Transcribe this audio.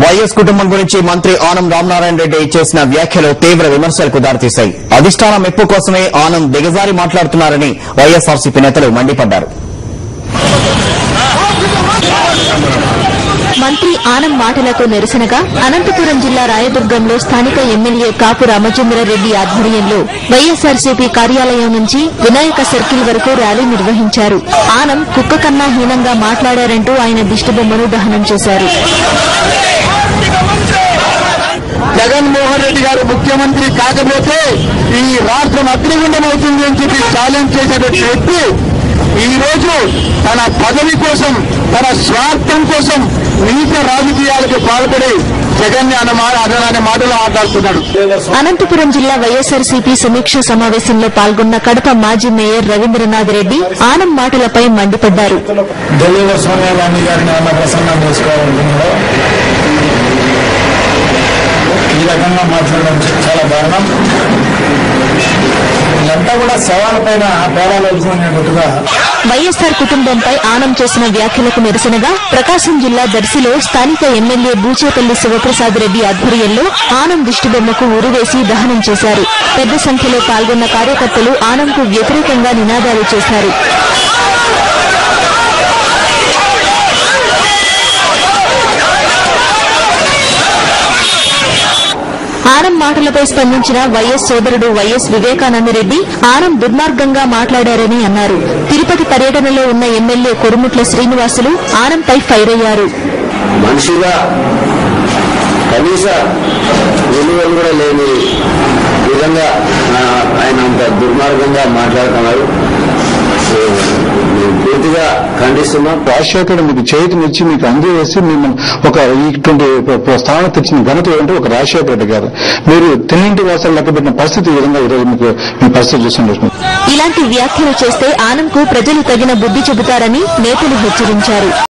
YS కుటుంబం గురించి మంత్రి ఆనం రామనారాయణ రెడ్డి చేసిన వ్యాఖ్యలు తీవ్ర విమర్శలకు దారితీశాయి. అధిష్టాన మెప్పు కోసమే ఆనం దిగజారి మాట్లాడుతున్నారని వైఎస్ఆర్సీపీ నేతలు మండిపడ్డారు. మంత్రి ఆనం మాటలకు నిరసనగా అనంతపురం జిల్లా రాయదుర్గంలో స్థానిక ఎమ్మెల్యే కాపు రామచంద్రారెడ్డి ఆధ్వర్యంలో వైఎస్ఆర్సీపీ కార్యాలయం నుంచి వినాయక సర్కిల్ వరకు ర్యాలీ నిర్వహించారు. ఆనం కుక్క కన్నా హీనంగా మాట్లాడారంటూ ఆయన దిష్టిబొమ్మను దహనం చేశారు. జగన్మోహన్ రెడ్డి గారు ముఖ్యమంత్రి కాకపోతే ఈ రాష్ట్రం అగ్నిగుండం అవుతుంది అని చెప్పి ఛాలెంజ్ చేసేటువంటి వ్యక్తి ఈ రోజు తన పదవి కోసం, తన స్వార్థం కోసం నీచ రాజకీయాలకు పాల్పడి జగన్ అనే మాటలు మాట్లాడుతున్నాడు. అనంతపురం జిల్లా వైఎస్ఆర్సీపీ సమీక్ష సమావేశంలో పాల్గొన్న కడప మాజీ మేయర్ రవీంద్రనాథ్ రెడ్డి ఆనం మాటలపై మండిపడ్డారు. సోనియా గాంధీ గారిని అన్న ప్రసన్నం చేసుకోవాలనుకున్నారో ఈ రకంగా మాట్లాడడం చాలా దారుణం. ఇదంతా కూడా సవాళ్ళపైన పోరాడుతున్నట్టుగా వైఎస్ఆర్ కుటుంబంపై ఆనం చేసిన వ్యాఖ్యలకు నిరసనగా ప్రకాశం జిల్లా దర్శిలో స్థానిక ఎమ్మెల్యే బూచేపల్లి శివప్రసాద్ రెడ్డి ఆధ్వర్యంలో ఆనం దిష్టిబొమ్మకు ఉరివేసి దహనం చేశారు. పెద్ద సంఖ్యలో పాల్గొన్న కార్యకర్తలు ఆనంకు వ్యతిరేకంగా నినాదాలు చేశారు. ఆనం మాటలపై స్పందించిన వైఎస్ సోదరుడు వైఎస్ వివేకానందరెడ్డి ఆనం దుర్మార్గంగా మాట్లాడారని అన్నారు. తిరుపతి పర్యటనలో ఉన్న ఎమ్మెల్యే కొరుముట్ల శ్రీనివాసులు ఆనంపై ఫైర్ అయ్యారు. మనిషిగా కనీస విలువలు కూడా లేని విధంగా ఆయన అంత దుర్మార్గంగా మాట్లాడుతున్నారు. పూర్తిగా ఖండిస్తున్నాం. రాజశేఖర్ మీకు చేతినిచ్చి మీకు అందజేసి మిమ్మల్ని ఒక ఇటువంటి స్థానం తెచ్చిన ఘనత ఏంటంటే ఒక రాజశేఖర రెడ్డి గారు. మీరు తిన్నింటి వాసాలు లెక్కబెట్టిన పరిస్థితి ఈ విధంగా ఈరోజు మీకు మీ పరిస్థితి చూస్తున్నారు. ఇలాంటి వ్యాఖ్యలు చేస్తే ఆనంకు ప్రజలు తగిన బుద్ధి చెబుతారని నేతలు హెచ్చరించారు.